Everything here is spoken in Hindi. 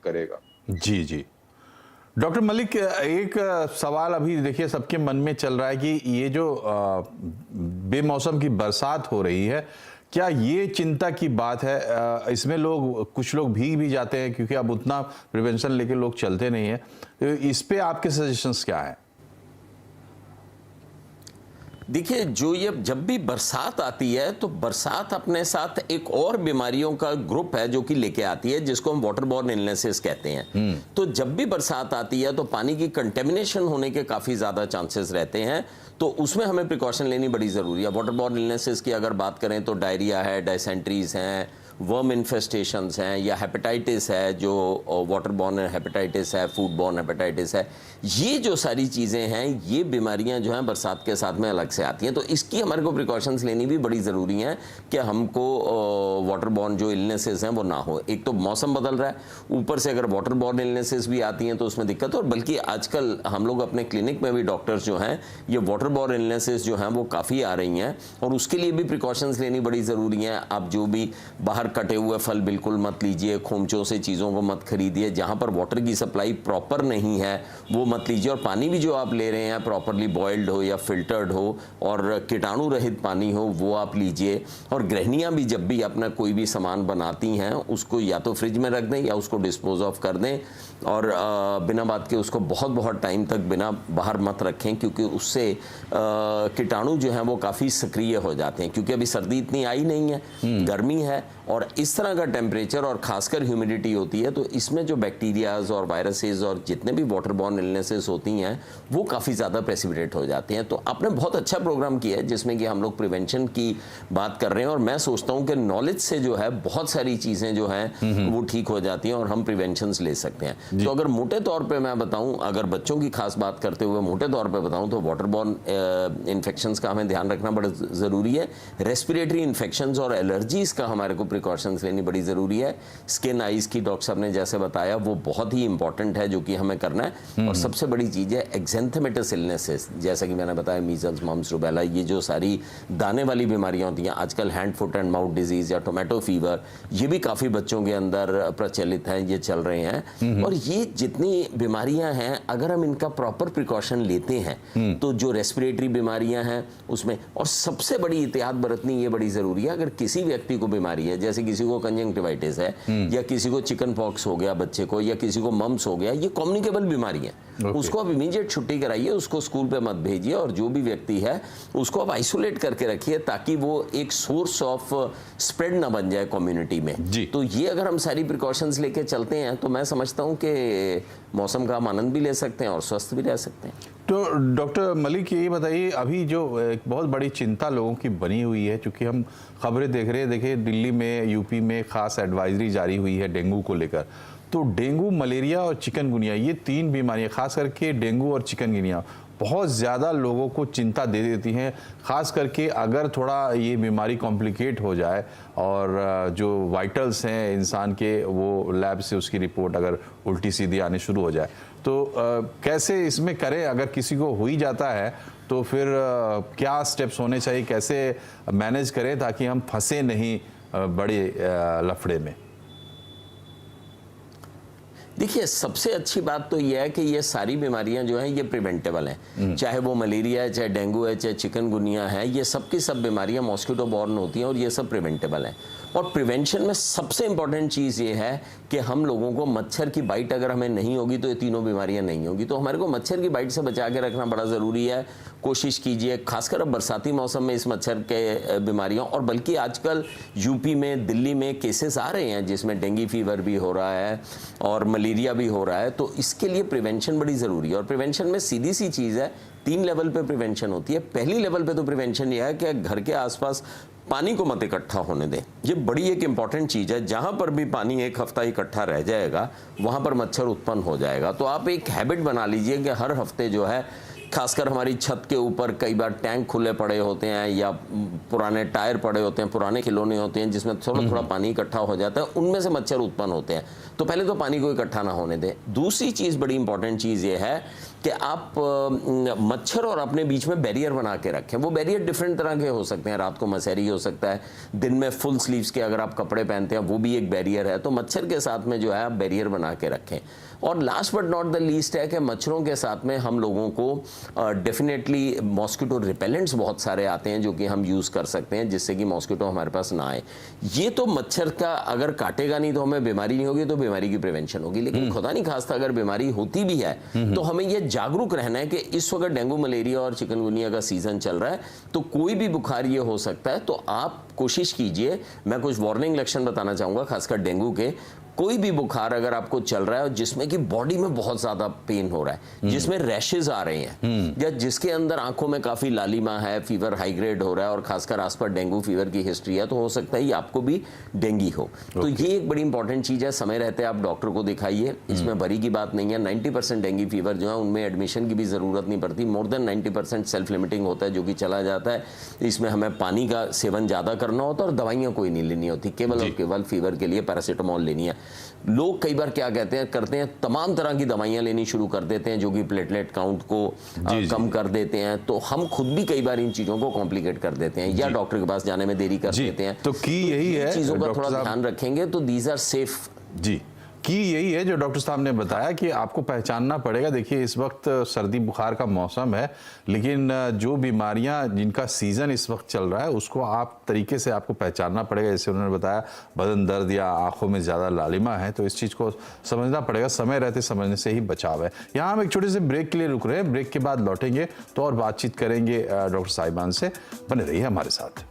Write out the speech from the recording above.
करेगा। जी जी। डॉक्टर मलिक, एक सवाल अभी देखिए सबके मन में चल रहा है कि ये जो बेमौसम की बरसात हो रही है, क्या ये चिंता की बात है? इसमें कुछ लोग भीग भी जाते हैं क्योंकि अब उतना प्रिवेंशन लेके लोग चलते नहीं हैं। तो इस पे आपके सजेशंस क्या हैं? देखिए, जो ये जब भी बरसात आती है तो बरसात अपने साथ एक और बीमारियों का ग्रुप है जो कि लेके आती है, जिसको हम वाटर बॉर्न इलनेसेस कहते हैं। तो जब भी बरसात आती है तो पानी की कंटेमिनेशन होने के काफ़ी ज़्यादा चांसेस रहते हैं, तो उसमें हमें प्रिकॉशन लेनी बड़ी ज़रूरी है। वाटर बॉर्न इलनेसेस की अगर बात करें तो डायरिया है, डायसेंट्रीज हैं, वर्म इन्फेस्टेशंस हैं, या हेपेटाइटिस है, जो वाटर बॉर्न हेपेटाइटिस है, फूड बॉर्न हेपेटाइटिस है। ये जो सारी चीज़ें हैं, ये बीमारियां जो हैं बरसात के साथ में अलग से आती हैं। तो इसकी हमारे को प्रिकॉशंस लेनी भी बड़ी ज़रूरी हैं कि हमको वाटर बॉर्न जो इलनेसेस हैं वो ना हो। एक तो मौसम बदल रहा है, ऊपर से अगर वाटर बॉर्न इलनेसेस भी आती हैं तो उसमें दिक्कत। और बल्कि आजकल हम लोग अपने क्लिनिक में भी डॉक्टर्स जो हैं, ये वाटर बॉर्न इलनेसेस जो हैं वो काफ़ी आ रही हैं, और उसके लिए भी प्रिकॉशंस लेनी बड़ी ज़रूरी हैं। आप जो भी बाहर कटे हुए फल बिल्कुल मत लीजिए, खोमचों से चीज़ों को मत खरीदिए, जहाँ पर वाटर की सप्लाई प्रॉपर नहीं है वो मत लीजिए, और पानी भी जो आप ले रहे हैं प्रॉपरली बॉइल्ड हो या फिल्टर्ड हो और कीटाणु रहित पानी हो वो आप लीजिए। और गृहिणियाँ भी जब भी अपना कोई भी सामान बनाती हैं उसको या तो फ्रिज में रख दें या उसको डिस्पोज ऑफ कर दें, और बिना बात के उसको बहुत बहुत टाइम तक बिना बाहर मत रखें, क्योंकि उससे कीटाणु जो हैं वो काफ़ी सक्रिय हो जाते हैं। क्योंकि अभी सर्दी इतनी आई नहीं है, गर्मी है, और इस तरह का टेम्परेचर और खासकर ह्यूमिडिटी होती है, तो इसमें जो बैक्टीरियाज और वायरसेस और जितने भी वाटर बॉर्न इलनेसेस होती हैं वो काफ़ी ज़्यादा प्रेसिपिटेट हो जाती हैं। तो आपने बहुत अच्छा प्रोग्राम किया है जिसमें कि हम लोग प्रिवेंशन की बात कर रहे हैं, और मैं सोचता हूँ कि नॉलेज से जो है बहुत सारी चीज़ें जो हैं वो ठीक हो जाती हैं और हम प्रिवेंशंस ले सकते हैं। तो अगर मोटे तौर पे मैं बताऊं, अगर बच्चों की खास बात करते हुए मोटे तौर पे बताऊं, तो वाटर बॉर्न इन्फेक्शंस का हमें ध्यान रखना बड़ा ज़रूरी है। रेस्पिरेटरी इन्फेक्शंस और एलर्जीज़ का हमारे को प्रिकॉशंस लेनी बड़ी ज़रूरी है। स्किन आइज़ की डॉक्टर साहब ने जैसे बताया वो बहुत ही इंपॉर्टेंट है, जो कि हमें करना है। और सबसे बड़ी चीज़ है एक्जेंथेमेटस इलनेसेस, जैसा कि मैंने बताया मीजल्स, मम्स, रूबेला, ये जो सारी दाने वाली बीमारियाँ होती हैं आजकल, hand foot and mouth disease या टोमेटो फीवर, ये भी काफ़ी बच्चों के अंदर प्रचलित हैं, ये चल रहे हैं। और ये जितनी बीमारियां हैं अगर हम इनका प्रॉपर प्रिकॉशन लेते हैं तो जो रेस्पिरेटरी बीमारियां हैं उसमें, और सबसे बड़ी एहतियात बरतनी ये बड़ी ज़रूरी है। अगर किसी व्यक्ति को बीमारी है, जैसे किसी को कंजंक्टिवाइटिस है या किसी को चिकन पॉक्स हो गया बच्चे को, या किसी को मम्स हो गया, ये कम्युनिकेबल बीमारी है, उसको आप इमीडिएट छुट्टी कराइए, उसको स्कूल पे मत भेजिए, और जो भी व्यक्ति है उसको आप आइसोलेट करके रखिए ताकि वो एक सोर्स ऑफ स्प्रेड ना बन जाए कम्युनिटी में। तो ये अगर हम सारी प्रिकॉशंस लेके चलते हैं तो मैं समझता हूँ कि मौसम का हम आनंद भी ले सकते हैं और स्वस्थ भी रह सकते हैं। तो डॉक्टर मलिक, ये बताइए, अभी जो एक बहुत बड़ी चिंता लोगों की बनी हुई है, चूँकि हम खबरें देख रहे हैं, देखिए दिल्ली में, यूपी में खास एडवाइजरी जारी हुई है डेंगू को लेकर। तो डेंगू, मलेरिया और चिकनगुनिया, ये तीन बीमारियां, खास करके डेंगू और चिकनगुनिया बहुत ज़्यादा लोगों को चिंता दे देती हैं। ख़ास करके अगर थोड़ा ये बीमारी कॉम्प्लिकेट हो जाए और जो वाइटल्स हैं इंसान के, वो लैब से उसकी रिपोर्ट अगर उल्टी सीधी आनी शुरू हो जाए, तो कैसे इसमें करें? अगर किसी को हो ही जाता है तो फिर क्या स्टेप्स होने चाहिए, कैसे मैनेज करें ताकि हम फंसे नहीं बड़े लफड़े में? देखिए, सबसे अच्छी बात तो यह है कि ये सारी बीमारियां जो हैं ये प्रिवेंटेबल हैं। चाहे वो मलेरिया है, चाहे डेंगू है, चाहे चिकनगुनिया है, ये सब की सब बीमारियां मॉस्किटो बॉर्न होती हैं और ये सब प्रिवेंटेबल हैं। और प्रिवेंशन में सबसे इंपॉर्टेंट चीज़ ये है कि हम लोगों को मच्छर की बाइट अगर हमें नहीं होगी तो ये तीनों बीमारियां नहीं होगी। तो हमारे को मच्छर की बाइट से बचा के रखना बड़ा ज़रूरी है। कोशिश कीजिए, खासकर अब बरसाती मौसम में इस मच्छर के बीमारियों, और बल्कि आजकल यूपी में, दिल्ली में केसेस आ रहे हैं जिसमें डेंगू फीवर भी हो रहा है और मलेरिया भी हो रहा है। तो इसके लिए प्रिवेंशन बड़ी ज़रूरी है। और प्रिवेंशन में सीधी सी चीज़ है, 3 लेवल पे प्रिवेंशन होती है। पहली लेवल पे तो प्रिवेंशन यह है कि घर के आसपास पानी को मत इकट्ठा होने दें। ये बड़ी एक इंपॉर्टेंट चीज़ है। जहाँ पर भी पानी एक हफ्ता इकट्ठा रह जाएगा वहाँ पर मच्छर उत्पन्न हो जाएगा। तो आप एक हैबिट बना लीजिए कि हर हफ्ते जो है, खासकर हमारी छत के ऊपर कई बार टैंक खुले पड़े होते हैं या पुराने टायर पड़े होते हैं, पुराने खिलौने होते हैं जिसमें थोड़ा थोड़ा पानी इकट्ठा हो जाता है, उनमें से मच्छर उत्पन्न होते हैं। तो पहले तो पानी को इकट्ठा ना होने दें। दूसरी चीज़, बड़ी इंपॉर्टेंट चीज़ ये है कि आप मच्छर और अपने बीच में बैरियर बना के रखें। वो बैरियर डिफरेंट तरह के हो सकते हैं, रात को मसहरी हो सकता है, दिन में फुल स्लीव्स के अगर आप कपड़े पहनते हैं वो भी एक बैरियर है। तो मच्छर के साथ में जो है आप बैरियर बना के रखें। और last but not the least है कि मच्छरों के साथ में हम लोगों को डेफिनेटली मॉस्किटो रिपेलेंट्स बहुत सारे आते हैं जो कि हम यूज़ कर सकते हैं, जिससे कि मॉस्किटो हमारे पास ना आए। ये तो मच्छर का अगर काटेगा नहीं तो हमें बीमारी नहीं होगी, तो बीमारी की प्रिवेंशन होगी। लेकिन खुदा नहीं खास्ता अगर बीमारी होती भी है तो हमें यह जागरूक रहना है कि इस वक्त डेंगू, मलेरिया और चिकनगुनिया का सीजन चल रहा है, तो कोई भी बुखार ये हो सकता है। तो आप कोशिश कीजिए, मैं कुछ वार्निंग लक्षण बताना चाहूँगा खासकर डेंगू के। कोई भी बुखार अगर आपको चल रहा है और जिसमें कि बॉडी में बहुत ज्यादा पेन हो रहा है, जिसमें रैशेज आ रहे हैं, या जिसके अंदर आंखों में काफी लालिमा है, फीवर हाई ग्रेड हो रहा है और खासकर आस पर डेंगू फीवर की हिस्ट्री है, तो हो सकता है आपको भी डेंगी हो। तो ये एक बड़ी इंपॉर्टेंट चीज है, समय रहते आप डॉक्टर को दिखाइए। इसमें बरी की बात नहीं है। 90% डेंगी फीवर जो है उनमें एडमिशन की भी जरूरत नहीं पड़ती। मोर देन 90% सेल्फ लिमिटिंग होता है जो कि चला जाता है। इसमें हमें पानी का सेवन ज्यादा करना होता है और दवाइयां कोई नहीं लेनी होती, केवल और केवल फीवर के लिए पैरासीटामोल लेनी है। लोग कई बार क्या करते हैं तमाम तरह की दवाइयां लेनी शुरू कर देते हैं जो कि प्लेटलेट काउंट को कम कर देते हैं। तो हम खुद भी कई बार इन चीजों को कॉम्प्लिकेट कर देते हैं या डॉक्टर के पास जाने में देरी कर देते हैं। तो की यही है, चीजों का थोड़ा ध्यान रखेंगे तो दीज आर सेफ। जी, कि यही है जो डॉक्टर साहब ने बताया कि आपको पहचानना पड़ेगा। देखिए इस वक्त सर्दी बुखार का मौसम है, लेकिन जो बीमारियां जिनका सीजन इस वक्त चल रहा है उसको आप तरीके से आपको पहचानना पड़ेगा। जैसे उन्होंने बताया बदन दर्द या आंखों में ज़्यादा लालिमा है, तो इस चीज़ को समझना पड़ेगा। समय रहते समझने से ही बचाव है। यहाँ हम एक छोटे से ब्रेक के लिए रुक रहे हैं, ब्रेक के बाद लौटेंगे तो और बातचीत करेंगे डॉक्टर साहिबान से। बने रहिए हमारे साथ।